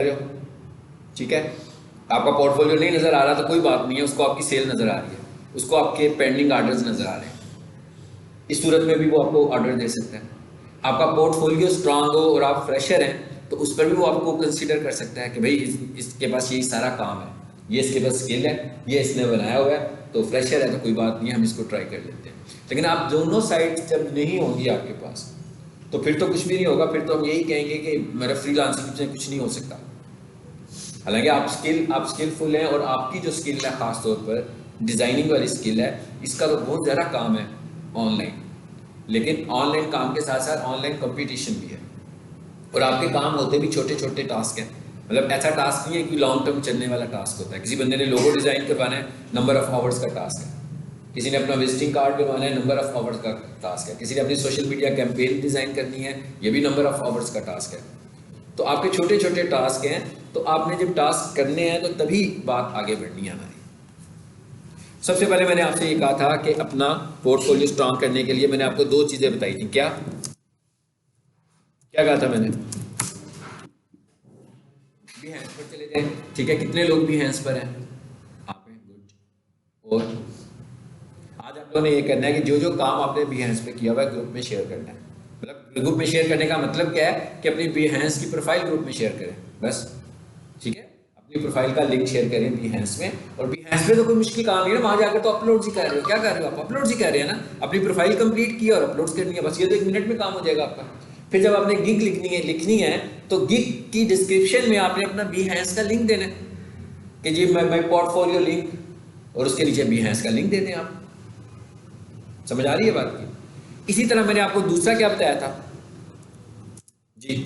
रहे हो, ठीक है। आपका पोर्टफोलियो नहीं नजर आ रहा तो कोई बात नहीं है, उसको आपकी सेल नजर आ रही है, उसको आपके पेंडिंग ऑर्डर्स नजर आ रहे हैं, इस सूरत में भी वो आपको ऑर्डर दे सकता है। आपका पोर्टफोलियो स्ट्रांग हो और आप फ्रेशर हैं तो उस पर भी वो आपको कंसीडर कर सकता है कि भाई इसके पास यही सारा काम है, ये इसके पास स्किल है, ये इसने बनाया हुआ है, तो फ्रेशर है तो कोई बात नहीं, हम इसको ट्राई कर लेते हैं। लेकिन आप दोनों साइड जब नहीं होंगी आपके पास तो फिर तो कुछ भी नहीं होगा, फिर तो हम यही कहेंगे कि मेरा फ्रीलांसिंग से कुछ नहीं हो सकता। हालांकि आप स्किलफुल हैं और आपकी जो स्किल है खास तौर पर डिजाइनिंग वाली स्किल है, इसका तो बहुत ज़्यादा काम है ऑनलाइन। लेकिन ऑनलाइन काम के साथ साथ ऑनलाइन कंपटीशन भी है और आपके काम होते भी छोटे छोटे टास्क हैं। मतलब ऐसा टास्क नहीं है कि लॉन्ग टर्म चलने वाला टास्क होता है। किसी बंदे ने लोगो डिज़ाइन करवाना है, नंबर ऑफ आवर्स का टास्क है। किसी ने अपना विजिटिंग कार्ड बनवाना है, नंबर ऑफ आवर्स का टास्क है। किसी ने अपनी सोशल मीडिया कैंपेन डिज़ाइन करनी है, ये भी नंबर ऑफ आवर्स का टास्क है। तो आपके छोटे छोटे टास्क हैं, तो आपने जब टास्क करने हैं तो तभी बात आगे बढ़नी है हमारी। सबसे पहले मैंने आपसे ये कहा था कि अपना पोर्टफोलियो स्ट्रॉन्ग करने के लिए मैंने आपको दो चीज़ें बताई थी। क्या क्या कहा था मैंने? बिहेंस पर चले जाएं, ठीक है। कितने लोग बिहेंस पर हैं? आप हैं, गुड। और आज आप लोगों ने ये करना है कि जो जो काम आपने बिहेंस पे किया हुआ है ग्रुप में शेयर करना है। मतलब ग्रुप में शेयर करने का मतलब क्या है कि अपनी बिहेंस की प्रोफाइल ग्रुप में शेयर करें, बस, ठीक है। अपनी प्रोफाइल का लिंक शेयर करें बिहेंस में। और बिहेंस में तो कोई मुश्किल काम नहीं है ना, वहां जाकर तो अपलोड ही कर रहे हो। क्या कर रहे हो आप? अपलोड ही कर रहे हैं ना। अपनी प्रोफाइल कंप्लीट की और अपलोड करनी है, बस। ये तो 1 मिनट में काम हो जाएगा आपका। फिर जब आपने गिग लिखनी है तो गिग की डिस्क्रिप्शन में आपने अपना बिहेंस का लिंक देना है कि जी मैं पोर्टफोलियो लिंक, और उसके नीचे बिहेंस का लिंक दे दें आप। समझ आ रही है बात की? इसी तरह मैंने आपको दूसरा क्या बताया था जी,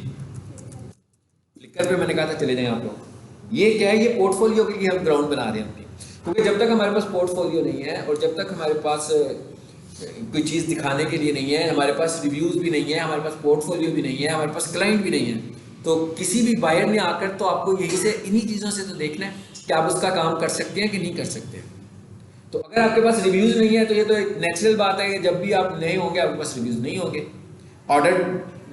फ्लिकर पे मैंने कहा था चले जाएं आप लोग। ये क्या है? ये पोर्टफोलियो के लिए हम ग्राउंड बना रहे हैं अपनी। क्योंकि जब तक हमारे पास पोर्टफोलियो नहीं है और जब तक हमारे पास कोई चीज़ दिखाने के लिए नहीं है, हमारे पास रिव्यूज़ भी नहीं है, हमारे पास पोर्टफोलियो भी नहीं है, हमारे पास क्लाइंट भी नहीं है, तो किसी भी बायर ने आकर तो आपको यही से इन्हीं चीज़ों से तो देखना है कि आप उसका काम कर सकते हैं कि नहीं कर सकते। तो अगर आपके पास रिव्यूज़ नहीं है तो ये तो एक नेचुरल बात है कि जब भी आप नए होंगे आपके पास रिव्यूज़ नहीं होंगे। ऑर्डर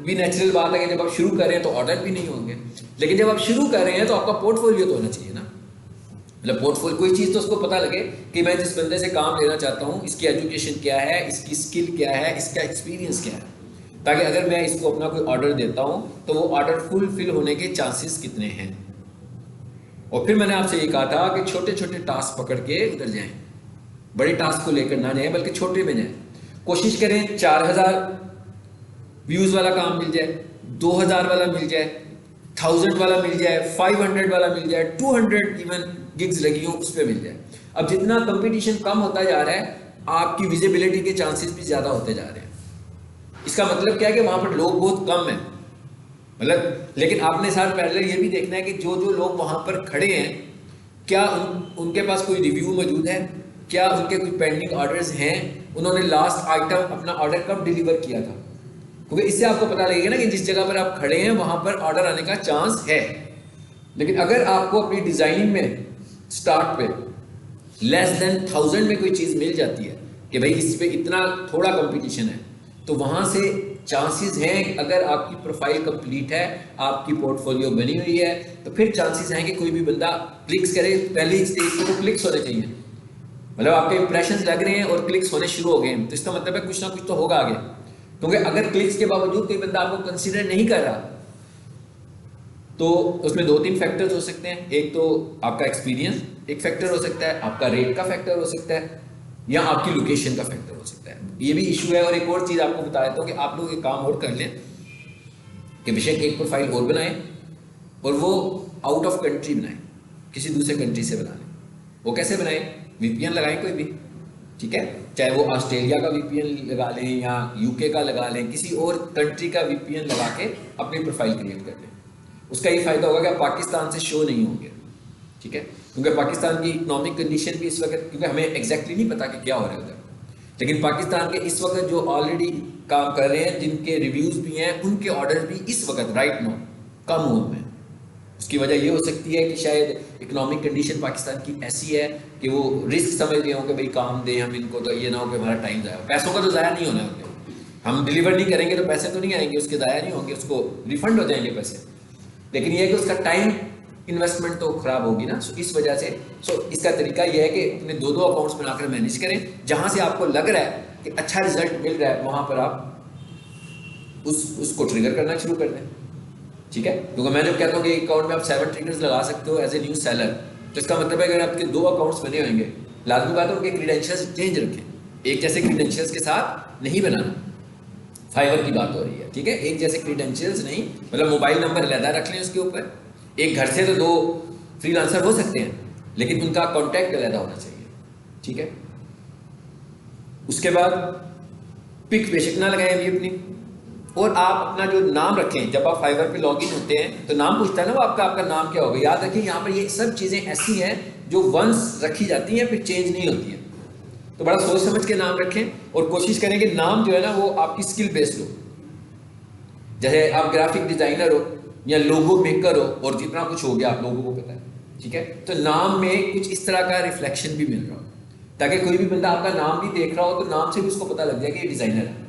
भी नेचुरल बात है कि जब आप शुरू कर रहे हैं तो ऑर्डर भी नहीं होंगे। लेकिन जब आप शुरू कर रहे हैं तो आपका पोर्टफोलियो तो होना चाहिए ना। मतलब पोर्टफोलियो, कोई चीज़ तो उसको पता लगे कि मैं जिस बंदे से काम लेना चाहता हूँ इसकी एजुकेशन क्या है, इसकी स्किल क्या है, इसका एक्सपीरियंस क्या है, ताकि अगर मैं इसको अपना कोई ऑर्डर देता हूँ तो वो ऑर्डर फुलफिल होने के चांसेस कितने हैं। और फिर मैंने आपसे ये कहा था कि छोटे छोटे टास्क पकड़ के उधर जाएं, बड़े टास्क को लेकर ना जाएं बल्कि छोटे में जाएं। कोशिश करें 4000 व्यूज़ वाला काम मिल जाए, 2000 वाला मिल जाए, 1000 वाला मिल जाए, 500 वाला मिल जाए, 200 इवन गिग्स लगी हो उस पर मिल जाए। अब जितना कंपटीशन कम होता जा रहा है आपकी विजिबिलिटी के चांसेस भी ज़्यादा होते जा रहे हैं। इसका मतलब क्या है कि वहाँ पर लोग बहुत कम हैं। मतलब लेकिन आपने साथ पहले ये भी देखना है कि जो जो लोग वहाँ पर खड़े हैं क्या उनके पास कोई रिव्यू मौजूद है, क्या उनके कोई पेंडिंग ऑर्डर्स हैं, उन्होंने लास्ट आइटम अपना ऑर्डर कब डिलीवर किया था। क्योंकि इससे आपको पता लगेगा ना कि जिस जगह पर आप खड़े हैं वहां पर ऑर्डर आने का चांस है। लेकिन अगर आपको अपनी डिजाइनिंग में स्टार्ट पे लेस देन 1000 में कोई चीज़ मिल जाती है कि भाई इस पे इतना थोड़ा कंपटीशन है, तो वहां से चांसेस हैं, अगर आपकी प्रोफाइल कंप्लीट है, आपकी पोर्टफोलियो बनी हुई है, तो फिर चांसेस हैं कि कोई भी बंदा क्लिक्स करे। पहली स्टेज पे तो क्लिक्स होने चाहिए, मतलब आपके इंप्रेशंस लग रहे हैं और क्लिक्स होने शुरू हो गए हैं, तो इसका मतलब है कुछ ना कुछ तो होगा आगे। क्योंकि अगर क्लिक्स के बावजूद कोई बंदा आपको कंसीडर नहीं कर रहा तो उसमें 2-3 फैक्टर्स हो सकते हैं। एक तो आपका एक्सपीरियंस एक फैक्टर हो सकता है, आपका रेट का फैक्टर हो सकता है, या आपकी लोकेशन का फैक्टर हो सकता है। ये भी इशू है। और एक और चीज़ आपको बता देता हूँ कि आप लोग एक काम और कर लें कि बेशक एक प्रोफाइल और बनाएं और वो आउट ऑफ कंट्री बनाएं, किसी दूसरे कंट्री से बना लें। वो कैसे बनाएं? वीपीएन लगाएं कोई भी, ठीक है, चाहे वो ऑस्ट्रेलिया का वीपीएन लगा लें या यूके का लगा लें, किसी और कंट्री का वीपीएन लगा के अपनी प्रोफाइल क्रिएट कर लें। उसका ये फायदा होगा कि आप पाकिस्तान से शो नहीं होंगे, ठीक है, क्योंकि पाकिस्तान की इकोनॉमिक कंडीशन भी इस वक्त, क्योंकि हमें एग्जैक्टली नहीं पता कि क्या हो रहा है उधर, लेकिन पाकिस्तान के इस वक्त जो ऑलरेडी काम कर रहे हैं, जिनके रिव्यूज भी हैं, उनके ऑर्डर भी इस वक्त राइट नो कम हुए हैं। उसकी वजह ये हो सकती है कि शायद इकोनॉमिक कंडीशन पाकिस्तान की ऐसी है कि वो रिस्क समझ रहे हो कि भाई काम दें हम इनको, तो ये ना हो कि हमारा टाइम ज़ाया। पैसों का तो ज़ाया नहीं होना है, हम डिलीवर नहीं करेंगे तो पैसे तो नहीं आएंगे, उसके ज़ाया नहीं होंगे, उसको रिफंड हो जाएंगे पैसे। लेकिन ये है कि उसका टाइम इन्वेस्टमेंट तो खराब होगी ना। सो इस वजह से इसका तरीका यह है कि अपने दो दो अकाउंट्स बनाकर मैनेज करें। जहां से आपको लग रहा है कि अच्छा रिजल्ट मिल रहा है वहां पर आप उसको ट्रिगर करना शुरू कर दें, ठीक है। क्योंकि मैं जब कहता हूँ कि अकाउंट में आप 7 ट्रिगर्स लगा सकते हो एज ए न्यू सेलर, तो इसका मतलब है अगर आपके 2 अकाउंट्स बने होंगे, लाजमी बात है उनके क्रीडेंशियल्स चेंज रखें, एक जैसे क्रीडेंशियल्स के साथ नहीं बनाना। फाइवर की बात हो रही है, ठीक है, एक जैसे क्रीडेंशियल्स नहीं, मतलब मोबाइल नंबर अलहदा रख लें उसके ऊपर। एक घर से तो 2 फ्रीलांसर हो सकते हैं, लेकिन उनका कॉन्टैक्ट अलहदा होना चाहिए, ठीक है। उसके बाद पिक बेशक ना लगाएं अभी अपनी, और आप अपना जो नाम रखें, जब आप फाइवर पे लॉगिन होते हैं तो नाम पूछता है ना वो आपका नाम क्या होगा। याद रखिए यहाँ पर ये सब चीज़ें ऐसी हैं जो वंस रखी जाती हैं फिर चेंज नहीं होती हैं, तो बड़ा सोच समझ के नाम रखें और कोशिश करें कि नाम जो है ना वो आपकी स्किल बेस्ड हो। जैसे आप ग्राफिक डिजाइनर हो या लोगो मेकर हो और जितना कुछ हो गया आप लोगों को पता है, ठीक है, तो नाम में कुछ इस तरह का रिफ्लेक्शन भी मिल रहा हो, ताकि कोई भी बंदा आपका नाम भी देख रहा हो तो नाम से भी उसको पता लग जाए कि ये डिजाइनर है।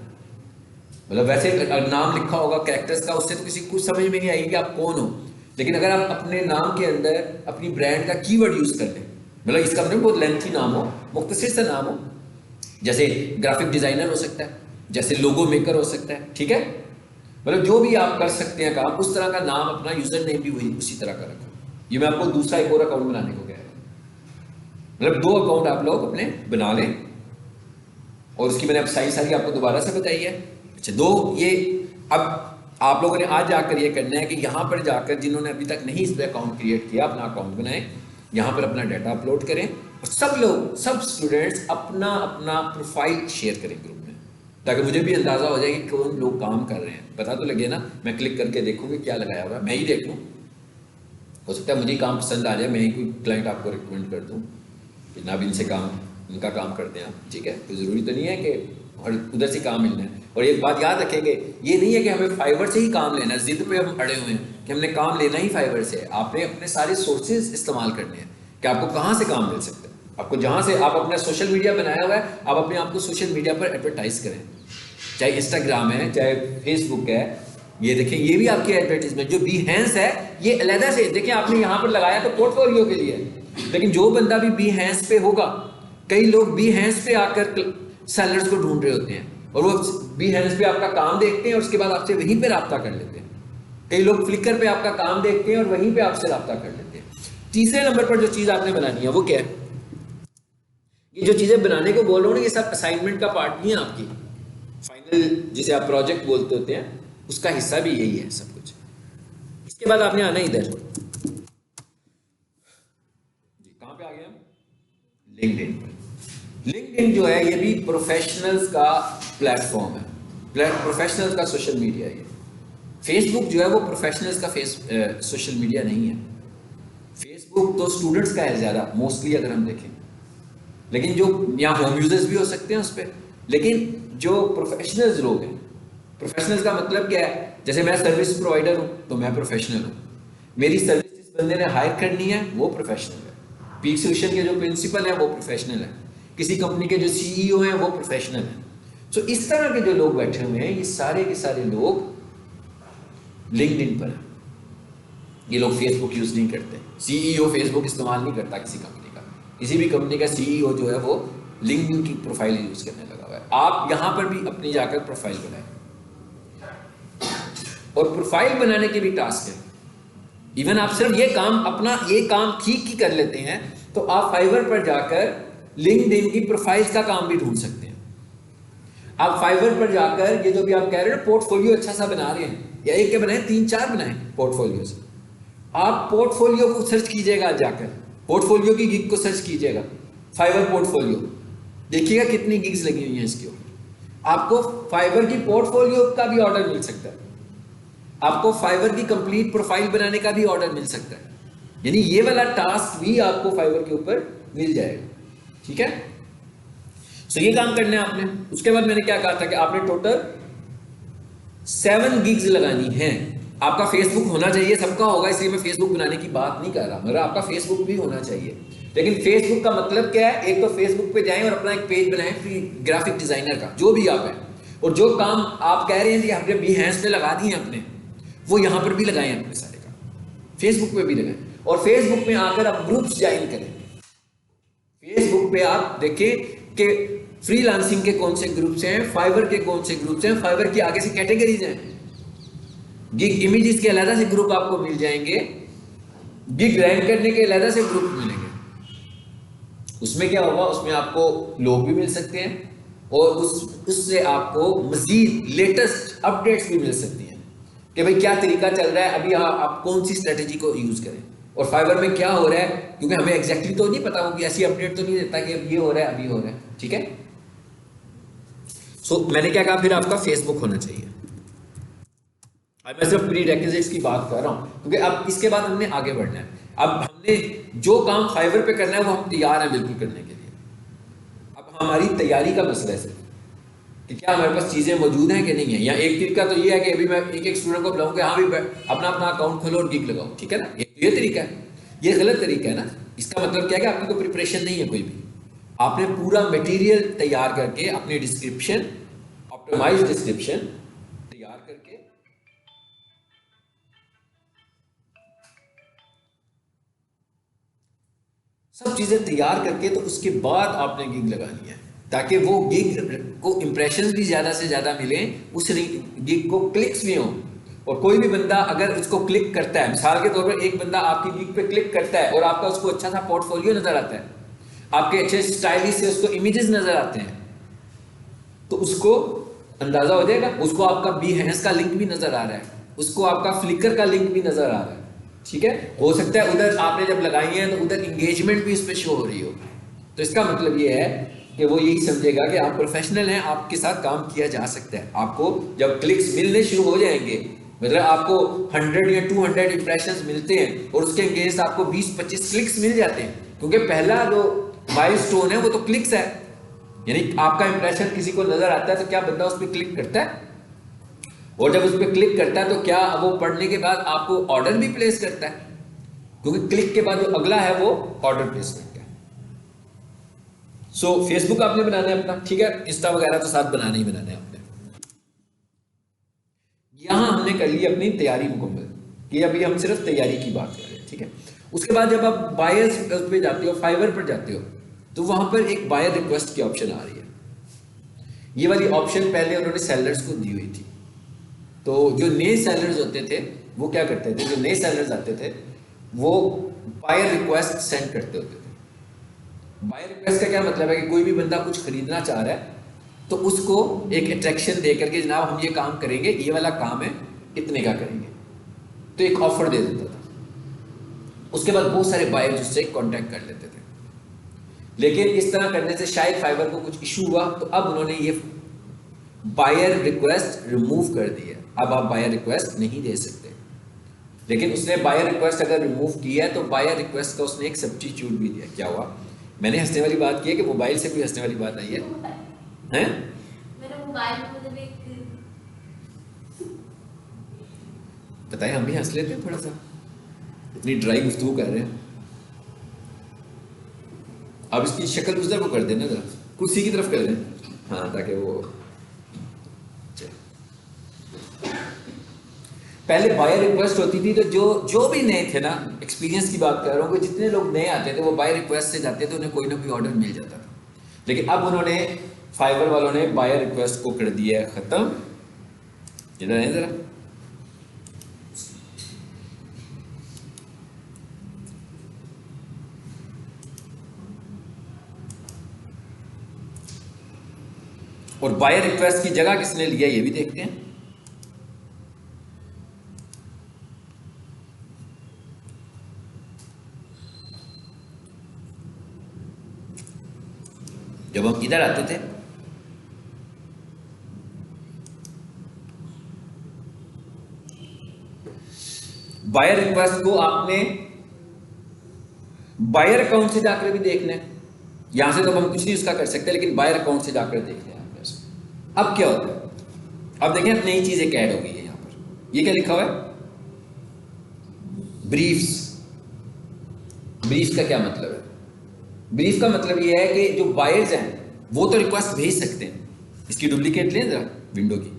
मतलब वैसे नाम लिखा होगा कैरेक्टर्स का, उससे तो किसी को समझ में नहीं आएगी कि आप कौन हो, लेकिन अगर आप अपने नाम के अंदर अपनी ब्रांड का कीवर्ड यूज कर लें, मतलब इसका मतलब बहुत लेंथी नाम हो, मुख्तसर सा नाम हो, जैसे ग्राफिक डिजाइनर हो सकता है, जैसे लोगो मेकर हो सकता है, ठीक है, मतलब जो भी आप कर सकते हैं काम, उस तरह का नाम अपना यूजर नेम भी वही उसी तरह का रखो। ये मैं आपको दूसरा एक और अकाउंट बनाने को कह रहा हूं, मतलब 2 अकाउंट आप लोग अपने बना लें, और उसकी मैंने अब सारी आपको दोबारा से बताई है। अच्छा 2 ये अब आप लोगों ने आज जाकर ये करना है कि यहाँ पर जाकर जिन्होंने अभी तक नहीं इस पर अकाउंट क्रिएट किया, अपना अकाउंट बनाएं, यहाँ पर अपना डाटा अपलोड करें, और सब लोग, सब स्टूडेंट्स अपना अपना प्रोफाइल शेयर करें ग्रुप में, ताकि मुझे भी अंदाज़ा हो जाए कि कौन लोग काम कर रहे हैं, पता तो लगे ना। मैं क्लिक करके देखूंगी क्या लगाया हुआ है, मैं ही देख लूँ, हो सकता है मुझे काम पसंद आ जाए, मैं ही कोई क्लाइंट आपको रिकमेंड कर दूँ कि ना भी इनसे काम, इनका काम करते हैं आप, ठीक है। तो ज़रूरी तो नहीं है कि और उधर से काम मिलना है। और एक बात याद रखेंगे, ये नहीं है कि हमें फाइवर से ही काम लेना है, जिद पे हम अड़े हुए हैं कि हमने काम लेना ही फाइवर से है। आपने अपने सारे सोर्सेज इस्तेमाल करने हैं कि आपको कहाँ से काम मिल सकता है। आपको जहाँ से आप अपना सोशल मीडिया बनाया हुआ है, आप अपने आप को सोशल मीडिया पर एडवर्टाइज करें, चाहे इंस्टाग्राम है, चाहे फेसबुक है, ये देखें, ये भी आपकी एडवर्टीजमेंट। जो Behance है ये अलहदा से, देखिए आपने यहाँ पर लगाया तो पोर्टफोलियो के लिए, लेकिन जो बंदा भी Behance पे होगा, कई लोग Behance पे आकर सेलर्स को ढूंढ रहे होते हैं, और वो Behance पे आपका काम देखते हैं और उसके बाद आपसे वहीं पे राब्ता कर लेते हैं। कई लोग फ्लिकर पे आपका काम देखते हैं और वहीं पे आपसे राब्ता कर लेते हैं। तीसरे नंबर पर जो चीज़ आपने बनानी है वो क्या है? ये जो चीज़ें बनाने को बोल रहा हूँ ना, ये सब असाइनमेंट का पार्ट नहीं है आपकी, फाइनल जिसे आप प्रोजेक्ट बोलते होते हैं उसका हिस्सा भी यही है सब कुछ। इसके बाद आपने आना इधर, कहाँ पे आ गया? लिंक्डइन पर। लिंक्डइन जो है ये भी प्रोफेशनल्स का प्लेटफॉर्म है, प्रोफेशनल्स का सोशल मीडिया है। फेसबुक जो है वो प्रोफेशनल्स का सोशल मीडिया नहीं है। फेसबुक तो स्टूडेंट्स का है ज़्यादा मोस्टली अगर हम देखें, लेकिन जो यहाँ होम यूजर्स भी हो सकते हैं उस पर, लेकिन जो प्रोफेशनल्स लोग हैं, प्रोफेशनल्स का मतलब क्या है? जैसे मैं सर्विस प्रोवाइडर हूँ तो मैं प्रोफेशनल हूँ, मेरी सर्विस जिस बंदे ने हायर करनी है वो प्रोफेशनल है, पीक सोल्यूशन के जो प्रिंसिपल है वो प्रोफेशनल है, किसी कंपनी के जो CEO हैं वो प्रोफेशनल है। सो इस तरह के जो लोग बैठे हुए हैं ये सारे के सारे लोग लिंक्डइन पर हैं। ये लोग फेसबुक यूज नहीं करते, CEO फेसबुक इस्तेमाल नहीं करता किसी कंपनी का, किसी भी कंपनी का CEO जो है वो लिंक्डइन की प्रोफाइल यूज करने लगा हुआ है। आप यहाँ पर भी अपनी जाकर प्रोफाइल बनाएं, और प्रोफाइल बनाने के भी टास्क है। इवन आप सिर्फ ये काम अपना ये काम ठीक ही कर लेते हैं तो आप फाइवर पर जाकर लिंक्डइन की प्रोफाइल्स का काम भी ढूंढ सकते हैं। आप फाइवर पर जाकर ये जो भी आप कह रहे हो पोर्टफोलियो अच्छा सा बना रहे हैं, या एक के बनाए 3-4 बनाए पोर्टफोलियो से, आप पोर्टफोलियो को सर्च कीजिएगा, जाकर पोर्टफोलियो की गिग को सर्च कीजिएगा, फाइवर पोर्टफोलियो, देखिएगा कितनी गिग्स लगी हुई हैं इसके ऊपर। आपको फाइवर की पोर्टफोलियो का भी ऑर्डर मिल सकता है, आपको फाइवर की कंप्लीट प्रोफाइल बनाने का भी ऑर्डर मिल सकता है, यानी ये वाला टास्क भी आपको फाइवर के ऊपर मिल जाएगा, ठीक है। सो ये काम करना है आपने। उसके बाद मैंने क्या कहा था कि आपने टोटल 7 गिग्स लगानी है। आपका फेसबुक होना चाहिए, सबका होगा, इसलिए मैं फेसबुक बनाने की बात नहीं कर रहा, मगर आपका फेसबुक भी होना चाहिए। लेकिन फेसबुक का मतलब क्या है? एक तो फेसबुक पे जाएं और अपना एक पेज बनाएं फ्री ग्राफिक डिजाइनर का, जो भी आप हैं, और जो काम आप कह रहे हैं कि हमने Behance पे लगा दिए अपने, वो यहाँ पर भी लगाएं अपने सारे का, फेसबुक पे भी लगाएं। और फेसबुक में आकर आप ग्रुप्स ज्वाइन करेंगे। फेसबुक पे आप देखें कि फ्रीलांसिंग के कौन से ग्रुप्स हैं, फाइवर के कौन से ग्रुप्स हैं, फाइवर की आगे से कैटेगरीज हैं, गिग इमेजेस के अलग से ग्रुप आपको मिल जाएंगे, गिग रैंक करने के अलग से ग्रुप मिलेंगे। उसमें क्या होगा, उसमें आपको लोग भी मिल सकते हैं और उससे आपको मजीद लेटेस्ट अपडेट्स भी मिल सकती हैं कि भाई क्या तरीका चल रहा है अभी, आप कौन सी स्ट्रेटेजी को यूज करें और फाइवर में क्या हो रहा है, क्योंकि हमें एग्जैक्टली तो नहीं पता हो कि ऐसी अपडेट तो नहीं देता कि अब ये हो रहा है अभी हो रहा है। ठीक है, सो मैंने क्या कहा, फिर आपका फेसबुक होना चाहिए। अब मैं सिर्फ प्री रेक्विजिट्स की बात कर रहा हूं क्योंकि अब इसके बाद हमने आगे बढ़ना है। अब हमने जो काम फाइवर पे करना है वो हम तैयार हैं बिल्कुल करने के लिए। अब हमारी तैयारी का मसला है सिर्फ कि क्या हमारे पास चीजें मौजूद हैं कि नहीं है। या एक तरीका तो ये है कि अभी मैं एक एक स्टूडेंट को बुलाऊं कि हाँ भी अपना अपना अकाउंट खोलो और गिग लगाओ, ठीक है ना, एक तो ये तरीका है, ये गलत तरीका है ना। इसका मतलब क्या है कि आपकी कोई प्रिपरेशन नहीं है कोई भी, आपने पूरा मटेरियल तैयार करके अपनी डिस्क्रिप्शन, ऑप्टिमाइज्ड डिस्क्रिप्शन तैयार करके सब चीजें तैयार करके तो उसके बाद आपने गिग लगानी है ताकि वो गिग को इंप्रेशंस भी ज्यादा से ज्यादा मिले, उस गिग को क्लिक्स भी हों। और कोई भी बंदा अगर उसको क्लिक करता है, मिसाल के तौर पर एक बंदा आपकी गिग पे क्लिक करता है और आपका उसको अच्छा सा पोर्टफोलियो नजर आता है, आपके अच्छे स्टाइलिश से उसको इमेजेस नजर आते हैं, तो उसको अंदाजा हो जाएगा, उसको आपका बीहैंस का लिंक भी नजर आ रहा है, उसको आपका फ्लिकर का लिंक भी नजर आ रहा है। ठीक है, हो सकता है उधर आपने जब लगाई है तो उधर इंगेजमेंट भी इस पर शो हो रही हो, तो इसका मतलब ये है कि वो यही समझेगा कि आप प्रोफेशनल हैं, आपके साथ काम किया जा सकता है। आपको जब क्लिक्स मिलने शुरू हो जाएंगे, मतलब आपको 100 या 200 इंप्रेशंस मिलते हैं और उसके अगेंस्ट आपको 20-25 क्लिक्स मिल जाते हैं, क्योंकि पहला जो माइलस्टोन है वो तो क्लिक्स है, यानी आपका इंप्रेशन किसी को नजर आता है तो क्या बंदा उस पर क्लिक करता है, और जब उस पर क्लिक करता है तो क्या वो पढ़ने के बाद आपको ऑर्डर भी प्लेस करता है, क्योंकि क्लिक के बाद जो अगला है वो ऑर्डर प्लेस करता है। सो फेसबुक आपने बनाना है अपना, ठीक है, इंस्टा वगैरह तो साथ बनाना ही बनाना है आपने। यहां हमने कर ली अपनी तैयारी मुकम्मल, कि अभी हम सिर्फ तैयारी की बात कर रहे हैं, ठीक है। उसके बाद जब आप बायर्स पे जाते हो, फाइवर पर जाते हो, तो वहां पर एक बायर रिक्वेस्ट की ऑप्शन आ रही है। ये वाली ऑप्शन पहले उन्होंने सेलर्स को दी हुई थी, तो जो नए सेलर्स होते थे वो क्या करते थे, जो नए सेलर्स आते थे वो बायर रिक्वेस्ट सेंड करते होते थे। बायर रिक्वेस्ट का क्या मतलब है कि कोई भी बंदा कुछ खरीदना चाह रहा है तो उसको एक अट्रैक्शन दे करके, जनाब हम ये काम करेंगे, ये वाला काम है, इतने का करेंगे, तो एक ऑफर दे देता था। उसके बाद बहुत सारे बायर्स उससे कांटेक्ट कर लेते थे, लेकिन इस तरह करने से शायद फाइवर को कुछ इशू हुआ, तो अब उन्होंने ये बायर रिक्वेस्ट रिमूव कर दी है। अब आप बायर रिक्वेस्ट नहीं दे सकते, लेकिन उसने बायर रिक्वेस्ट अगर रिमूव की है तो बायर रिक्वेस्ट का उसने एक सब्स्टिट्यूट भी दिया। क्या हुआ, मैंने हंसने वाली बात की है कि मोबाइल से कोई हंसने वाली बात आई है, हैं? मेरा मोबाइल मतलब एक बताएं, हम भी हंस लेते हैं थोड़ा सा, इतनी ड्राई गुफ्तगू कर रहे हैं। अब इसकी शक्ल उस तरफ को कर देना, जरा कुर्सी की तरफ कर दें, हाँ, ताकि वो पहले बायर रिक्वेस्ट होती थी तो जो भी नए थे ना, एक्सपीरियंस की बात कर रहा हूँ, जितने लोग नए आते थे वो बायर रिक्वेस्ट से जाते थे, उन्हें कोई ना कोई ऑर्डर मिल जाता था। लेकिन अब उन्होंने, फाइवर वालों ने बायर रिक्वेस्ट को कर दिया है खत्म। इधर है जरा, और बायर रिक्वेस्ट की जगह किसने लिया ये भी देखते हैं। जब हम इधर आते थे बायर रिक्वेस्ट को आपने बायर अकाउंट से जाकर भी देखना है। यहां से तो हम कुछ नहीं उसका कर सकते, लेकिन बायर अकाउंट से जाकर देखते हैं आपने। अब क्या होता है, अब देखें, अब नई चीज एक ऐड हो गई है। यहां पर ये क्या लिखा हुआ है, ब्रीफ्स। ब्रीफ का क्या मतलब है, ब्रीफ का मतलब ये है कि जो बायर्स हैं वो तो रिक्वेस्ट भेज सकते हैं। इसकी डुप्लीकेट लें जरा विंडो की,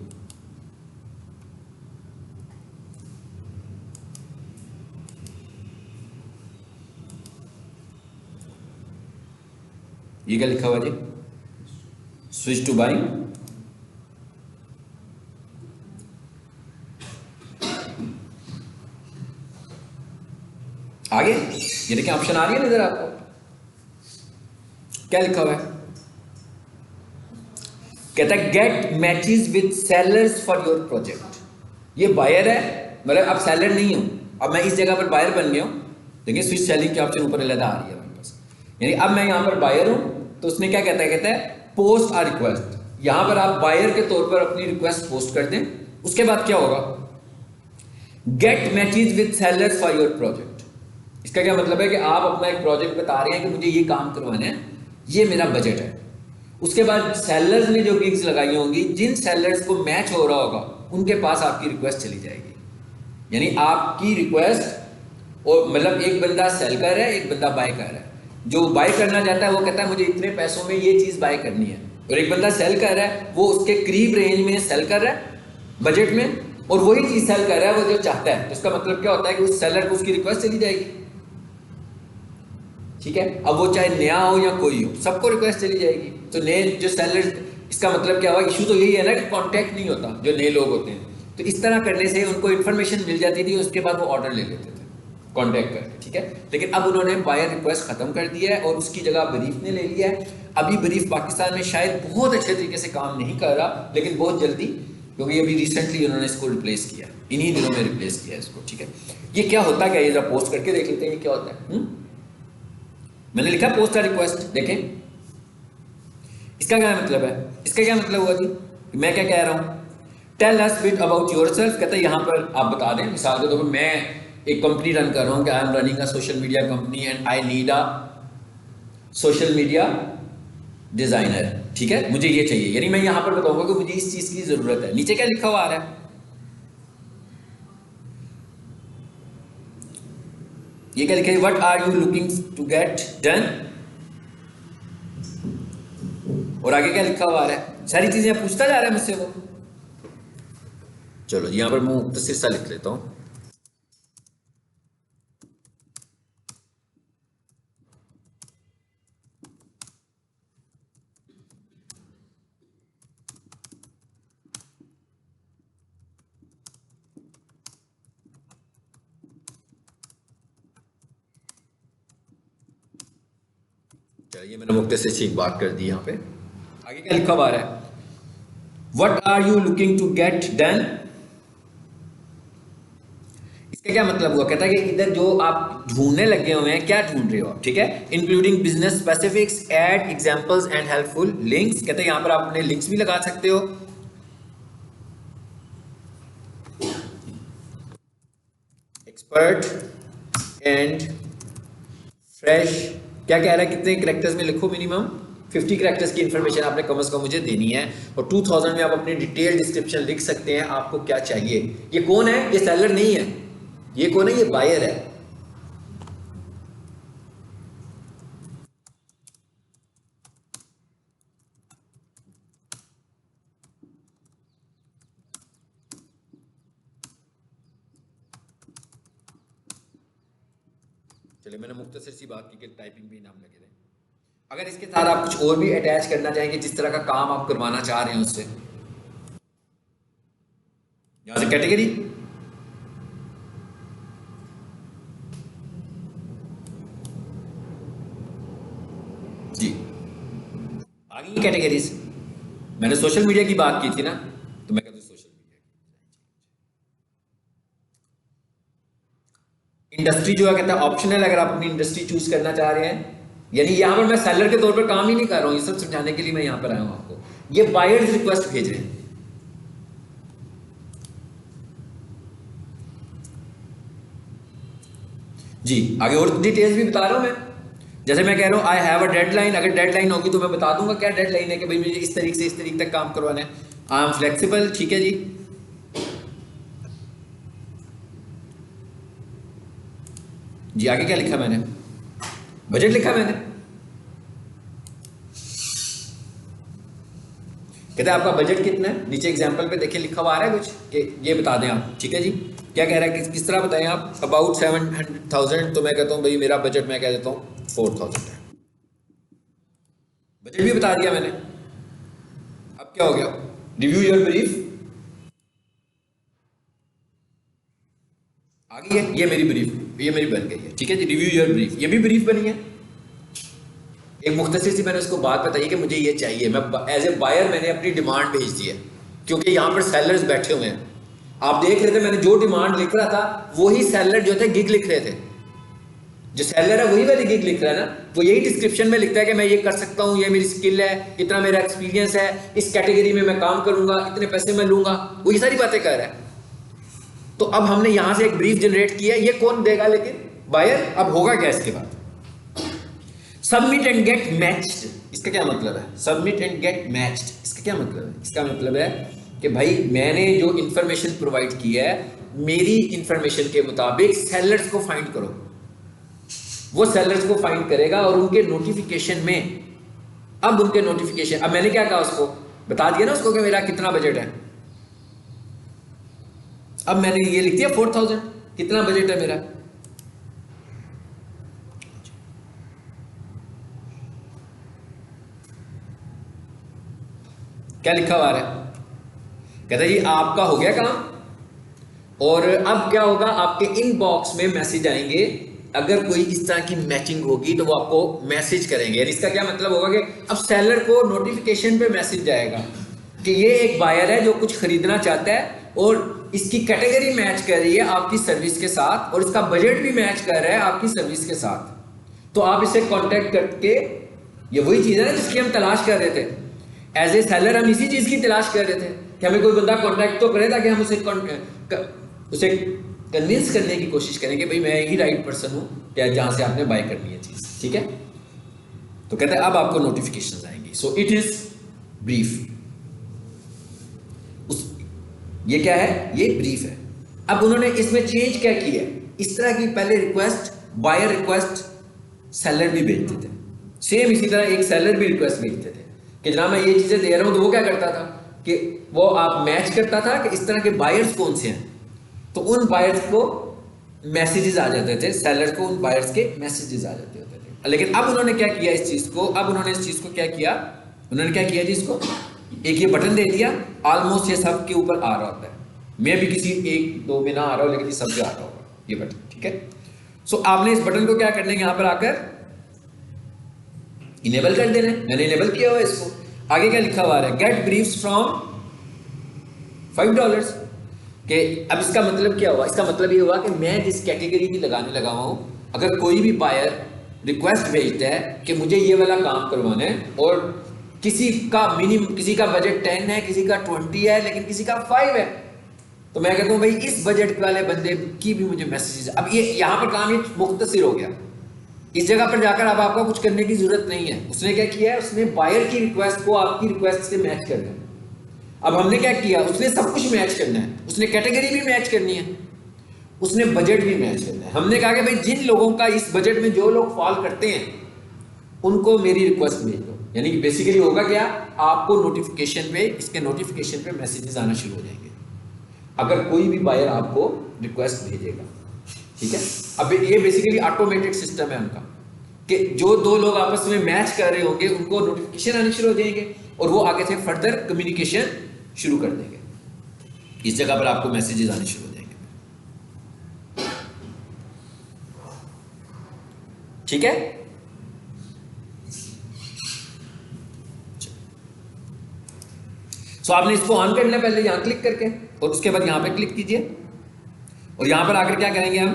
ये क्या लिखा हुआ जी? Switch to buying. आगे ये देखिए ऑप्शन आ रही है नजर आपको, क्या लिखा हुआ है? कहता है get matches with sellers for your project. ये बायर है, मतलब अब सेलर नहीं हूं, अब मैं इस जगह पर बायर बन गया हूं। देखिए स्विच सेलिंग के ऑप्शन ऊपर अलग आ रही है मेरे पास, यानी अब मैं यहां पर बायर हूं। तो उसने क्या कहता है? कहता है पोस्ट आ रिक्वेस्ट। यहां पर आप बायर के तौर पर अपनी रिक्वेस्ट पोस्ट कर दें, उसके बाद क्या होगा? Get matches with sellers for your project. इसका क्या मतलब है कि आप अपना एक प्रोजेक्ट बता रहे हैं कि मुझे ये काम करवाना है, ये मेरा बजट है। उसके बाद सेलर्स ने जो गिग्स लगाई होंगी, जिन सेलर्स को मैच हो रहा होगा उनके पास आपकी रिक्वेस्ट चली जाएगी। यानी आपकी रिक्वेस्ट, और मतलब एक बंदा सेल कर रहा है, एक बंदा बाय कर रहा है। जो बाय करना चाहता है वो कहता है मुझे इतने पैसों में ये चीज बाय करनी है, और एक बंदा सेल कर रहा है, वो उसके करीब रेंज में सेल कर रहा है बजट में, और वही चीज सेल कर रहा है वो जो चाहता है। तो इसका मतलब क्या होता है कि उस सेलर को उसकी रिक्वेस्ट चली जाएगी। ठीक है, अब वो चाहे नया हो या कोई हो, सबको रिक्वेस्ट चली जाएगी। तो नए जो सेलर, इसका मतलब क्या हुआ? इशू तो यही है ना कि कांटेक्ट नहीं होता जो नए लोग होते हैं। तो इस तरह करने से उनको इन्फॉर्मेशन मिल जाती थी, उसके बाद वो ऑर्डर ले लेते थे कांटेक्ट करके। ठीक है, लेकिन अब उन्होंने बायर रिक्वेस्ट खत्म कर दिया है और उसकी जगह ब्रीफ ने ले लिया है। अभी ब्रीफ पाकिस्तान में शायद बहुत अच्छे तरीके से काम नहीं कर रहा, लेकिन बहुत जल्दी, क्योंकि अभी रिसेंटली उन्होंने इसको रिप्लेस किया, इन्हीं दिनों में रिप्लेस किया इसको। ठीक है, ये क्या होता है? ये जरा पोस्ट करके देख लेते हैं ये क्या होता है। मैंने लिखा पोस्ट रिक्वेस्ट, देखें इसका क्या मतलब है? इसका क्या मतलब हुआ जी? मैं क्या कह रहा हूं? Tell us bit about yourself. कहता है यहां पर आप बता दें, मिसाल के तौर पर मैं एक कंपनी रन कर रहा हूं कि I am running a social media company and I need a social media designer. ठीक है, मुझे ये चाहिए, यानी मैं यहां पर बताऊंगा कि मुझे इस चीज की जरूरत है। नीचे क्या लिखा हुआ आ रहा है? ये क्या लिखा है? What are you looking to get done. और आगे क्या लिखा हुआ आ रहा है? सारी चीजें पूछता जा रहा है मुझसे वो। चलो यहां पर मैं मुख्तसर सा लिख लेता हूं। चलिए मैंने मुख्तसर सी एक बात कर दी यहां पे। आगे क्या लिखा हुआ आ रहा है? What are you looking to get done. इसका क्या मतलब हुआ? कहता है कि इधर जो आप ढूंढने लगे हुए हैं, क्या ढूंढ रहे हो आप? ठीक है, including business specifics, add examples and helpful links. कहते हैं यहां पर आप अपने लिंक्स भी लगा सकते हो। Expert and fresh. क्या कह रहा है? कितने कैरेक्टर्स में लिखो? मिनिमम 50 कैरेक्टर्स की इंफॉर्मेशन आपने कम से कम मुझे देनी है, और 2000 में आप अपनी डिटेल डिस्क्रिप्शन लिख सकते हैं आपको क्या चाहिए। ये कौन है? ये सेलर नहीं है। ये कौन है? ये बायर है। चलिए मैंने मुख्तसर सी बात की कि टाइपिंग भी नाम लगे थे। अगर इसके साथ आप कुछ और भी अटैच करना चाहेंगे, जिस तरह का काम आप करवाना चाह रहे हैं उससे, यहां से कैटेगरी, जी आगे कैटेगरीज। मैंने सोशल मीडिया की बात की थी ना, तो मैं कहता हूं सोशल मीडिया। इंडस्ट्री जो है कहता है ऑप्शनल, अगर आप अपनी इंडस्ट्री चूज करना चाह रहे हैं। यानी यहां पर मैं सेलर के तौर पर काम ही नहीं कर रहा हूं, ये सब समझाने के लिए मैं यहां पर आया हूं आपको। ये बायर्स रिक्वेस्ट भेज रहे हैं। जी आगे और डिटेल्स भी बता रहा हूं मैं। जैसे मैं कह रहा हूं आई हैव अ डेडलाइन, अगर डेडलाइन होगी तो मैं बता दूंगा क्या डेडलाइन है, कि भाई मुझे इस तारीख से इस तारीख तक काम करवाना है। I am flexible. ठीक है जी, जी आगे क्या लिखा मैंने? बजट लिखा मैंने। कहते हैं आपका बजट कितना है? नीचे एग्जांपल पे देखिए लिखा हुआ आ रहा है कुछ, कि ये बता दें आप। ठीक है जी, क्या कह रहा है? किस तरह बताएं आप? अबाउट 700,000। तो मैं कहता हूं भाई मेरा बजट मैं कह देता हूं 4,000 है। बजट भी बता दिया मैंने। अब क्या हो गया, रिव्यू योर ब्रीफ आ गई है, ये मेरी ब्रीफ, ये मेरी बन गई है, ठीक है जी। रिव्यू योर ब्रीफ, ये भी ब्रीफ बनी है। एक मुख्तसर सी मैंने उसको बात बताई कि मुझे ये चाहिए, मैं एज ए बायर मैंने अपनी डिमांड भेज दी है, क्योंकि यहाँ पर सेलर्स बैठे हुए हैं। आप देख रहे थे मैंने जो डिमांड लिख रहा था वही सेलर जो थे गिग लिख रहे थे। जो सेलर है वही वाली गिग लिख रहा है ना, वो यही डिस्क्रिप्शन में लिखता है कि मैं ये कर सकता हूँ, ये मेरी स्किल है, इतना मेरा एक्सपीरियंस है, इस कैटेगरी में मैं काम करूंगा, इतने पैसे मैं लूंगा, वो ये सारी बातें कर रहा है। तो अब हमने यहां से एक ब्रीफ जनरेट किया, ये कौन देगा लेकिन, बायर। अब होगा क्या इसके बाद, सबमिट एंड गेट मैच्ड। इसका क्या मतलब है, सबमिट एंड गेट मैच्ड, इसका क्या मतलब है? इसका मतलब है कि भाई मैंने जो इंफॉर्मेशन प्रोवाइड की है, मेरी इंफॉर्मेशन के मुताबिक सेलर्स को फाइंड करो। वो सेलर्स को फाइंड करेगा और उनके नोटिफिकेशन में, अब उनके नोटिफिकेशन, अब मैंने क्या कहा उसको, बता दिया ना उसको कि मेरा कितना बजट है। अब मैंने ये लिख दिया 4000, कितना बजट है मेरा। क्या लिखा हुआ है, कहता जी आपका हो गया काम, और अब क्या होगा, आपके इनबॉक्स में मैसेज आएंगे, अगर कोई इस तरह की मैचिंग होगी तो वो आपको मैसेज करेंगे। यानी इसका क्या मतलब होगा कि अब सेलर को नोटिफिकेशन पे मैसेज जाएगा कि ये एक बायर है जो कुछ खरीदना चाहता है और इसकी कैटेगरी मैच कर रही है आपकी सर्विस के साथ, और इसका बजट भी मैच कर रहा है आपकी सर्विस के साथ। तो आप इसे कांटेक्ट करके, ये वही चीज़ है ना जिसकी हम तलाश कर रहे थे। एज ए सेलर हम इसी चीज़ की तलाश कर रहे थे कि हमें कोई बंदा कांटेक्ट तो करे ताकि हम उसे कन्विंस करने की कोशिश करें कि भाई मैं ही राइट पर्सन हूँ क्या, जहाँ से आपने बाय करनी है चीज़, ठीक है। तो कहते हैं अब आपको नोटिफिकेशन आएंगी। So it is brief. ये क्या है, ये ब्रीफ है। अब उन्होंने इसमें चेंज क्या किया है, इस तरह की पहले रिक्वेस्ट बायर रिक्वेस्ट सेलर भी भेजते थे, सेम इसी तरह एक सेलर भी रिक्वेस्ट भेजते थे कि जनाब मैं ये चीज़ें दे रहा हूँ। तो वो क्या करता था कि वो आप मैच करता था कि इस तरह के बायर्स कौन से हैं, तो उन बायर्स को मैसेजेस आ जाते थे, सेलर को उन बायर्स के मैसेजेस आ जाते होते थे। लेकिन अब उन्होंने क्या किया इस चीज़ को, अब उन्होंने इस चीज़ को क्या किया, उन्होंने क्या किया जी, इसको एक ये बटन दे दिया, ऑलमोस्ट ये सब के ऊपर आ रहा होता है। मैं भी किसी एक दो में ना आ रहा हूँ लेकिन ये सब पे आ रहा होगा ये बटन, ठीक है। सो आपने इस बटन को क्या करना है, यहाँ पर आकर इनेबल कर देना है। मैंने इनेबल किया हुआ है इसको। आगे क्या लिखा हुआ है, गेट ब्रीफ्स फ्रॉम $5 के। अब इसका मतलब क्या हुआ, इसका मतलब ये हुआ कि मैं जिस कैटेगरी की लगाने लगा हूँ, अगर कोई भी बायर रिक्वेस्ट भेजता है कि मुझे ये वाला काम करवाना है, और किसी का मिनिमम, किसी का बजट 10 है, किसी का 20 है, लेकिन किसी का 5 है, तो मैं कहता हूँ भाई इस बजट वाले बंदे की भी मुझे मैसेजेस। अब ये यहाँ पर काम ये मुख्तसर हो गया, इस जगह पर जाकर अब आपको कुछ करने की जरूरत नहीं है। उसने क्या किया है, उसने बायर की रिक्वेस्ट को आपकी रिक्वेस्ट से मैच कर दिया। अब हमने क्या किया, उसने सब कुछ मैच करना है, उसने कैटेगरी भी मैच करनी है, उसने बजट भी मैच करना है। हमने कहा कि भाई जिन लोगों का इस बजट में जो लोग फॉल करते हैं उनको मेरी रिक्वेस्ट भेज दो। यानी कि बेसिकली होगा क्या, आपको नोटिफिकेशन पे, इसके नोटिफिकेशन पे मैसेजेस आना शुरू हो जाएंगे अगर कोई भी बायर आपको रिक्वेस्ट भेजेगा, ठीक है। अब ये बेसिकली ऑटोमेटेड सिस्टम है उनका कि जो दो लोग आपस में मैच कर रहे होंगे उनको नोटिफिकेशन आने शुरू हो जाएंगे और वो आगे से फर्दर कम्युनिकेशन शुरू कर देंगे। इस जगह पर आपको मैसेजेस आने शुरू हो जाएंगे, ठीक है। सो आपने इसको ऑन करना पहले यहां क्लिक करके, और उसके बाद यहां पे क्लिक कीजिए, और यहां पर आकर क्या करेंगे हम,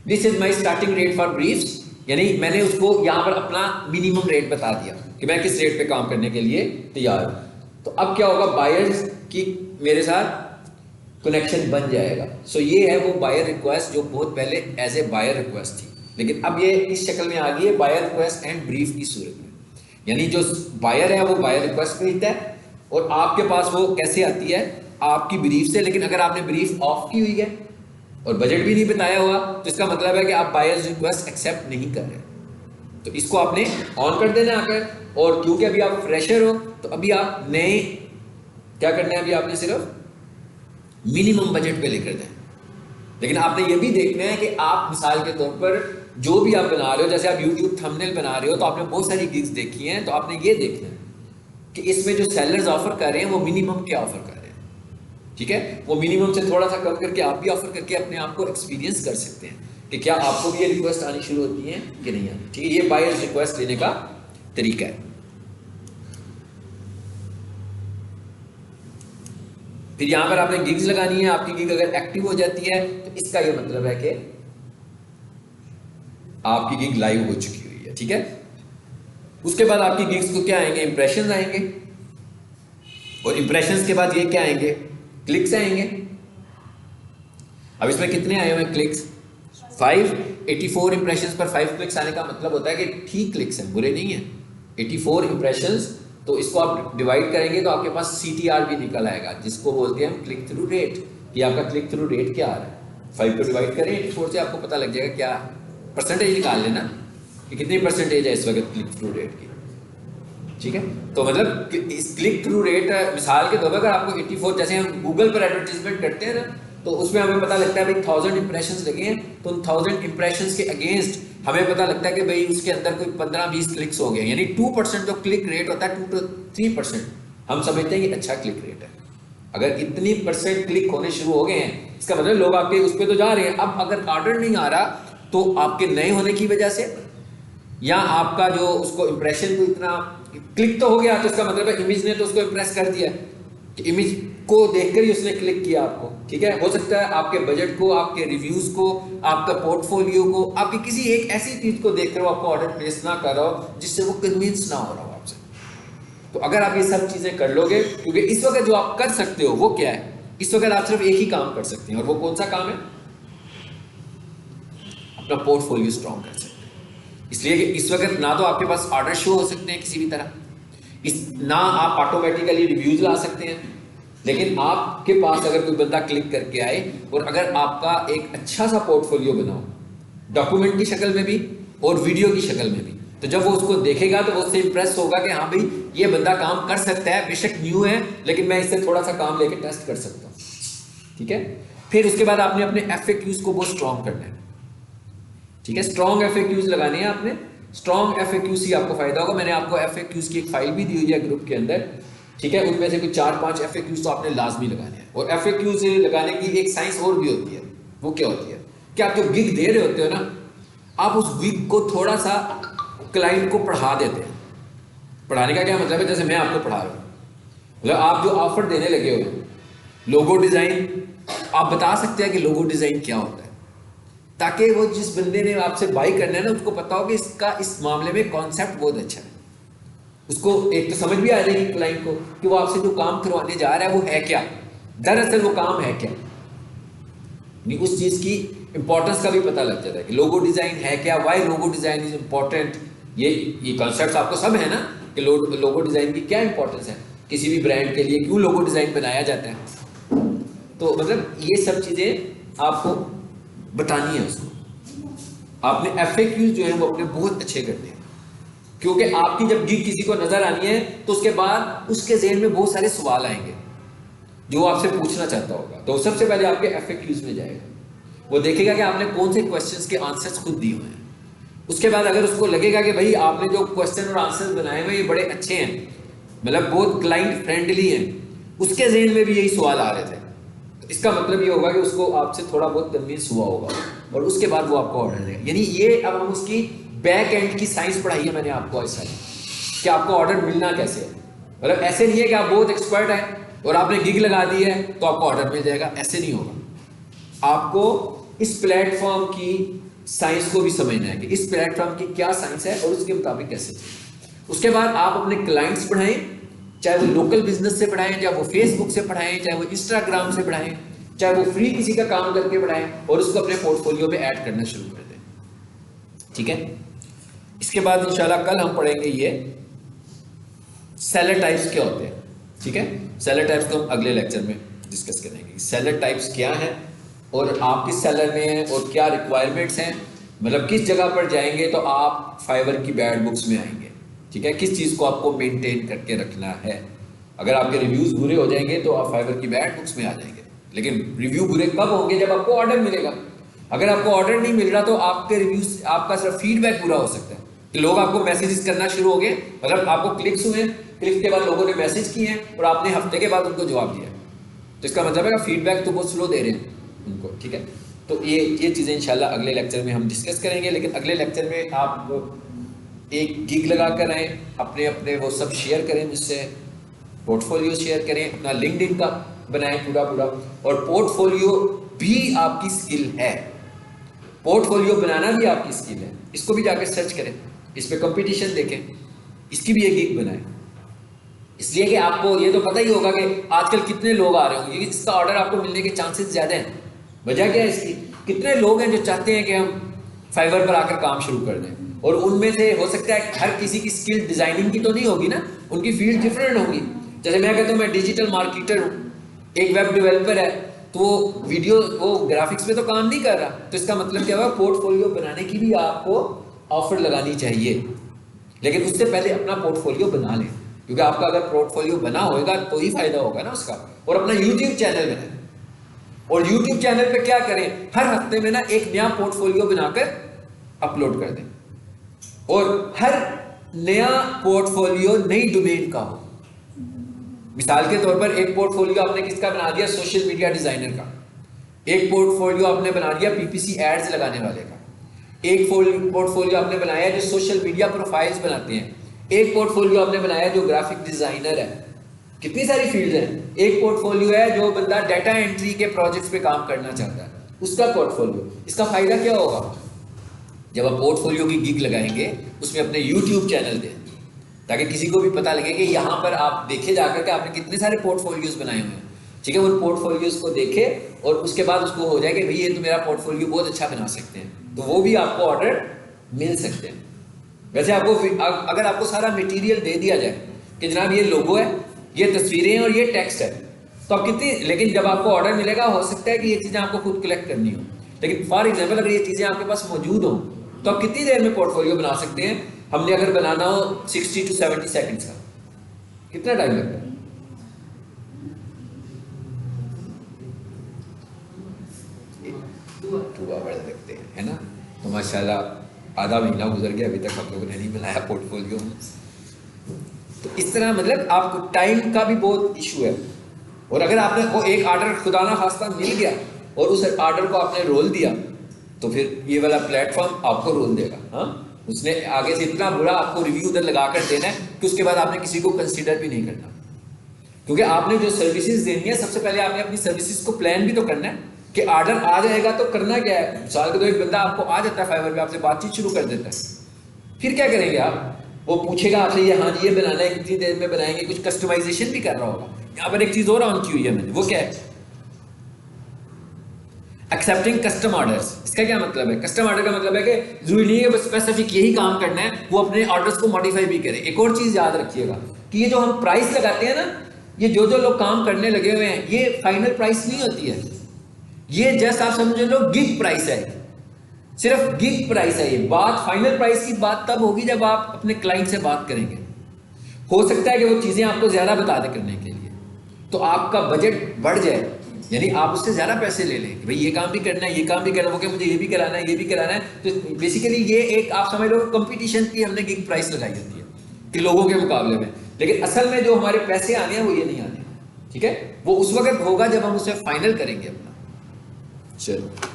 this is my starting rate for briefs. यानी मैंने उसको यहां पर अपना मिनिमम रेट बता दिया कि मैं किस रेट पे काम करने के लिए तैयार हूं। तो अब क्या होगा, बायर्स की मेरे साथ कनेक्शन बन जाएगा। सो ये है वो बायर रिक्वेस्ट जो बहुत पहले एज ए बायर रिक्वेस्ट थी, लेकिन अब ये इस शक्ल में आ गई है बायर रिक्वेस्ट एंड ब्रीफ की सूरत में। यानी जो बायर है वो बायर रिक्वेस्ट भेजता है और आपके पास वो कैसे आती है, आपकी ब्रीफ से। लेकिन अगर आपने ब्रीफ ऑफ की हुई है और बजट भी नहीं बताया हुआ तो इसका मतलब है कि आप बायर्स रिक्वेस्ट एक्सेप्ट नहीं कर रहे। तो इसको आपने ऑन कर देना आकर, और क्योंकि अभी आप फ्रेशर हो तो अभी आप नए क्या करना है, अभी आपने सिर्फ मिनिमम बजट पे लेकर जाए। लेकिन आपने ये भी देखना है कि आप मिसाल के तौर पर जो भी आप बना रहे हो, जैसे आप यूट्यूब थंबनेल बना रहे हो तो आपने बहुत सारी गिग्स देखी हैं, तो आपने ये देखना है कि इसमें जो सेलर्स ऑफर कर रहे हैं वो मिनिमम क्या ऑफर कर रहे हैं। ठीक है, वो मिनिमम से थोड़ा सा कम करके आप भी ऑफर करके अपने आप को एक्सपीरियंस कर सकते हैं कि क्या आपको भी ये रिक्वेस्ट आनी शुरू होती है कि नहीं आनी। ठीक है, ये बायर्स रिक्वेस्ट लेने का तरीका है। फिर यहां पर आपने गिग्स लगानी है। आपकी गिग अगर एक्टिव हो जाती है तो इसका ये मतलब है कि आपकी गिग लाइव हो चुकी हुई है। ठीक है, उसके बाद आपकी गिग्स को क्या आएंगे, इंप्रेशंस आएंगे, और इंप्रेशंस के बाद ये क्या आएंगे, क्लिक्स आएंगे। अब इसमें कितने आए हुए हैं क्लिक्स, 584 इंप्रेशंस पर 5 क्लिक्स आने का मतलब होता है कि ठीक क्लिक्स हैं, बुरे नहीं है। 84 इंप्रेशंस, तो इसको आप डिवाइड करेंगे तो आपके पास CTR भी निकल आएगा, जिसको बोलते हैं हम क्लिक थ्रू रेट, कि आपका क्लिक थ्रू रेट क्या आ रहा है। 5 को डिवाइड करें 84 से, आपको पता लग जाएगा क्या परसेंटेज निकाल लेना कि कितनी परसेंटेज है इस वक्त क्लिक थ्रू रेट की। ठीक है, तो मतलब इस क्लिक थ्रू रेट, मिसाल के तौर पर अगर आपको 84, जैसे हम गूगल पर एडवर्टीजमेंट करते हैं ना, तो उसमें हमें पता लगता है भाई 1000 इंप्रेशंस लगे हैं, तो उन 1000 इंप्रेशंस के अगेंस्ट हमें पता लगता है कि भाई उसके अंदर कोई 15-20 क्लिक्स हो गए, यानी 2% जो क्लिक रेट होता है 2 to 3% हम समझते हैं कि अच्छा क्लिक रेट है। अगर इतनी % क्लिक होने शुरू हो गए हैं, इसका मतलब लोग आपके उस पर तो जा रहे हैं। अब अगर ऑर्डर नहीं आ रहा तो आपके नए होने की वजह से, या आपका जो उसको इंप्रेशन को इतना क्लिक तो हो गया, तो इसका मतलब है इमेज ने तो उसको इंप्रेस कर दिया कि इमेज को देखकर ही उसने क्लिक किया आपको। ठीक है, हो सकता है आपके बजट को, आपके रिव्यूज को, आपका पोर्टफोलियो को, आपकी किसी एक ऐसी चीज को देखकर वो आपको ऑर्डर प्लेस ना कर रहा हो जिससे वो कन्विंस ना हो रहा हो आपसे। तो अगर आप ये सब चीजें कर लोगे, क्योंकि इस वक्त जो आप कर सकते हो वो क्या है, इस वक्त आप सिर्फ एक ही काम कर सकते हैं, और वो कौन सा काम है, अपना पोर्टफोलियो स्ट्रॉन्ग कर सकते हैं। इसलिए कि इस वक्त ना तो आपके पास ऑर्डर शो हो सकते हैं किसी भी तरह, ना आप ऑटोमेटिकली रिव्यूज ला सकते हैं, लेकिन आपके पास अगर कोई बंदा क्लिक करके आए और अगर आपका एक अच्छा सा पोर्टफोलियो बनाओ, डॉक्यूमेंट की शक्ल में भी और वीडियो की शक्ल में भी, तो जब वो उसको देखेगा तो वो उससे इंप्रेस होगा कि हाँ भाई ये बंदा काम कर सकता है, बेशक न्यू है लेकिन मैं इससे थोड़ा सा काम लेके टेस्ट कर सकता हूँ। ठीक है, फिर उसके बाद आपने अपने FAQs को बहुत स्ट्रॉन्ग करना है। ठीक है, स्ट्रॉन्ग FAQs लगाने हैं आपने। स्ट्रॉन्ग FAQs ही आपको फायदा होगा। मैंने आपको FAQs की एक फाइल भी दी हुई है ग्रुप के अंदर। ठीक है, उनमें से कुछ 4-5 FAQs तो आपने लाजमी लगाने हैं। और FAQs लगाने की एक साइंस और भी होती है। वो क्या होती है कि आप जो गिग दे रहे होते हो ना, आप उस गिग को थोड़ा सा क्लाइंट को पढ़ा देते हैं। पढ़ाने का क्या मतलब है, जैसे मैं आपको पढ़ा रहा हूँ, मतलब आप जो ऑफर देने लगे हो, लोगो डिजाइन, आप बता सकते हैं कि लोगो डिजाइन क्या होता है, ताकि वो जिस बंदे ने आपसे बाई करना है ना, उसको पता हो कि इसका इस मामले में कॉन्सेप्ट बहुत अच्छा है। उसको एक तो समझ भी आ जाएगी क्लाइंट को कि वो आपसे जो काम करवाने जा रहा है वो है क्या, दरअसल वो काम है क्या। नहीं, उस चीज की इंपॉर्टेंस का भी पता लग जाता है कि लोगो डिजाइन है क्या, why logo design is important. ये कॉन्सेप्ट आपको सब है ना कि लोगो डिजाइन की क्या इंपॉर्टेंस है, किसी भी ब्रांड के लिए क्यों लोगो डिजाइन बनाया जाता है। तो मतलब ये सब चीजें आपको बतानी है उसको। आपने FAQs जो है वो अपने बहुत अच्छे करने हैं, क्योंकि आपकी जब गिग किसी को नजर आनी है तो उसके बाद उसके ज़हन में बहुत सारे सवाल आएंगे जो वो आपसे पूछना चाहता होगा। तो सबसे पहले आपके FAQs में जाएगा, वो देखेगा कि आपने कौन से क्वेश्चंस के आंसर्स खुद दिए हुए हैं। उसके बाद अगर उसको लगेगा कि भाई आपने जो क्वेश्चन और आंसर्स बनाए हुए ये बड़े अच्छे हैं, मतलब बहुत क्लाइंट फ्रेंडली हैं, उसके ज़हन में भी यही सवाल आ रहे थे, तो इसका मतलब ये होगा कि उसको आपसे थोड़ा बहुत कन्विंस हुआ होगा और उसके बाद वो आपको ऑर्डर देगा। यानी ये अब हम उसकी बैक एंड की साइंस पढ़ाई है मैंने आपको ऐसा कि आपको ऑर्डर मिलना कैसे है। मतलब ऐसे नहीं है कि आप बहुत एक्सपर्ट हैं और आपने गिग लगा दी है तो आपको ऑर्डर मिल जाएगा, ऐसे नहीं होगा। आपको इस प्लेटफॉर्म की साइंस को भी समझना है कि इस प्लेटफॉर्म की क्या साइंस है और उसके मुताबिक कैसे। उसके बाद आप अपने क्लाइंट्स बढ़ाएं, चाहे वो लोकल बिजनेस से बढ़ाएं, चाहे वो फेसबुक से बढ़ाएं, चाहे वो इंस्टाग्राम से बढ़ाएं, चाहे वो फ्री किसी का काम करके बढ़ाएं और उसको अपने पोर्टफोलियो में ऐड करना शुरू कर दें। ठीक है, इसके बाद इंशाल्लाह कल हम पढ़ेंगे ये सेलर टाइप्स क्या होते हैं। ठीक है, सेलर टाइप्स को हम अगले लेक्चर में डिस्कस करेंगे। सेलर टाइप्स क्या है और आप किस सेलर में हैं और क्या रिक्वायरमेंट्स हैं, मतलब किस जगह पर जाएंगे तो आप फाइवर की बैड बुक्स में आएंगे। ठीक है, किस चीज़ को आपको मेंटेन करके रखना है। अगर आपके रिव्यूज़ बुरे हो जाएंगे तो आप फाइवर की बैड बुक्स में आ जाएंगे। लेकिन रिव्यू बुरे कब होंगे? जब आपको ऑर्डर मिलेगा। अगर आपको ऑर्डर नहीं मिल रहा तो आपके रिव्यूज, आपका सिर्फ फीडबैक बुरा हो सकता है कि लोग आपको मैसेजेस करना शुरू हो गए, मतलब आपको क्लिक्स हुए, क्लिक के बाद लोगों ने मैसेज किए हैं और आपने हफ्ते के बाद उनको जवाब दिया, तो इसका मतलब है फीडबैक तो बहुत स्लो दे रहे हैं उनको, ठीक है। तो ये चीज़ें इंशाल्लाह अगले लेक्चर में हम डिस्कस करेंगे। लेकिन अगले लेक्चर में आप एक गिग लगा कर आए, अपने अपने वो सब शेयर करें मुझसे, पोर्टफोलियो शेयर करें, अपना लिंक्डइन का बनाएं पूरा, और पोर्टफोलियो भी आपकी स्किल है, पोर्टफोलियो बनाना भी आपकी स्किल है, इसको भी जाकर सर्च करें, इस पे कंपटीशन देखें, इसकी भी एक गिग बनाएं। इसलिए कि आपको ये तो पता ही होगा कि आजकल कितने लोग आ रहे होंगे, इसका ऑर्डर आपको मिलने के चांसेस ज़्यादा हैं। वजह क्या है इसकी? कितने लोग हैं जो चाहते हैं कि हम फाइवर पर आकर काम शुरू कर दें, और उनमें से हो सकता है हर किसी की स्किल डिज़ाइनिंग की तो नहीं होगी ना, उनकी फील्ड डिफरेंट होगी। जैसे मैं कहता हूँ मैं डिजिटल मार्केटर हूँ, एक वेब डेवलपर है, तो वो वीडियो वो ग्राफिक्स में तो काम नहीं कर रहा, तो इसका मतलब क्या हुआ? पोर्टफोलियो बनाने की भी आपको ऑफर लगानी चाहिए, लेकिन उससे पहले अपना पोर्टफोलियो बना लें, क्योंकि आपका अगर पोर्टफोलियो बना होगा तो ही फायदा होगा ना उसका। और अपना यूट्यूब चैनल बनाएं, और यूट्यूब चैनल पे क्या करें, हर हफ्ते में ना एक नया पोर्टफोलियो बनाकर अपलोड कर दें, और हर नया पोर्टफोलियो नई डोमेन का हो। मिसाल के तौर पर एक पोर्टफोलियो आपने किसका बना दिया? सोशल मीडिया डिजाइनर का। एक पोर्टफोलियो आपने बना दिया पीपीसी एड्स लगाने वाले का। एक पोर्टफोलियो आपने बनाया जो सोशल मीडिया प्रोफाइल्स बनाते हैं। एक पोर्टफोलियो आपने बनाया जो ग्राफिक डिजाइनर है। कितनी सारी फील्ड हैं। एक पोर्टफोलियो है जो बंदा डाटा एंट्री के प्रोजेक्ट्स पे काम करना चाहता है, उसका पोर्टफोलियो। इसका फायदा क्या होगा? जब आप पोर्टफोलियो की गिग लगाएंगे उसमें अपने यूट्यूब चैनल दें, ताकि किसी को भी पता लगे कि यहाँ पर आप देखे जाकर के आपने कितने सारे पोर्टफोलियोज बनाए हुए हैं, ठीक है। उन पोर्टफोलियोज को देखे और उसके बाद उसको हो जाए कि भाई ये तो मेरा पोर्टफोलियो बहुत अच्छा बना सकते हैं, तो वो भी आपको ऑर्डर मिल सकते हैं। वैसे आपको अगर आपको सारा मटेरियल दे दिया जाए कि जनाब ये लोगो है, ये तस्वीरें और ये टेक्स्ट है, तो आप कितनी, लेकिन जब आपको ऑर्डर मिलेगा हो सकता है कि ये चीज़ें आपको खुद कलेक्ट करनी हो, लेकिन फॉर एग्जाम्पल अगर ये चीज़ें आपके पास मौजूद हो तो आप कितनी देर में पोर्टफोलियो बना सकते हैं? हमने अगर बनाना हो 60 to 70 सेकेंड्स का, कितना टाइम लगता है? लगते हैं, है ना। तो माशाल्लाह आधा महीना गुजर गया, अभी तक हम लोगों ने नहीं बनाया पोर्टफोलियो। तो इस तरह मतलब आपको टाइम का भी बहुत इशू है। और अगर आपने वो एक ऑर्डर खुदा ना खास्ता मिल गया और उस ऑर्डर को आपने रोल दिया, तो फिर ये वाला प्लेटफॉर्म आपको रोल देगा। हाँ, उसने आगे से इतना बुरा आपको रिव्यू उधर लगा कर देना है कि उसके बाद आपने किसी को कंसीडर भी नहीं करना, क्योंकि आपने जो सर्विसेज देनी है सबसे पहले आपने अपनी सर्विसेज को प्लान भी तो करना है कि ऑर्डर आ जाएगा तो करना क्या है। मिसाल के तो एक बंदा आपको आ जाता है फाइवर पे, आपसे बातचीत शुरू कर देता है, फिर क्या करेंगे आप? वो पूछेगा आपसे ये हाँ जी ये बनाना है, कितनी देर में बनाएंगे, कुछ कस्टमाइजेशन भी कर रहा होगा। यहाँ पर एक चीज और ऑन की हुई है मैंने, वो क्या है? Accepting custom orders. इसका क्या मतलब है? कस्टम ऑर्डर का मतलब है कि जरूरी नहीं है बस स्पेसिफिक यही काम करना है, वो अपने ऑर्डर्स को मॉडिफाई भी करे। एक और चीज याद रखिएगा कि ये जो हम प्राइस लगाते हैं ना, ये जो लोग काम करने लगे हुए हैं, ये फाइनल प्राइस नहीं होती है। ये जैसा आप समझ लो गिग प्राइस है, सिर्फ गिग प्राइस है। ये बात फाइनल प्राइस की बात तब होगी जब आप अपने क्लाइंट से बात करेंगे। हो सकता है कि वो चीजें आपको ज्यादा बता दे करने के लिए, तो आपका बजट बढ़ जाए, यानी आप उससे ज्यादा पैसे ले लें कि भाई ये काम भी करना है, ये काम भी करना है, वो क्या मुझे ये भी कराना है, ये भी कराना है। तो बेसिकली ये एक आप समझ लो कंपटीशन की हमने गिग प्राइस लगाई होती है कि लोगों के मुकाबले में, लेकिन असल में जो हमारे पैसे आने हैं वो ये नहीं आने, ठीक है। वो उस वक्त होगा जब हम उसे फाइनल करेंगे अपना। चलो।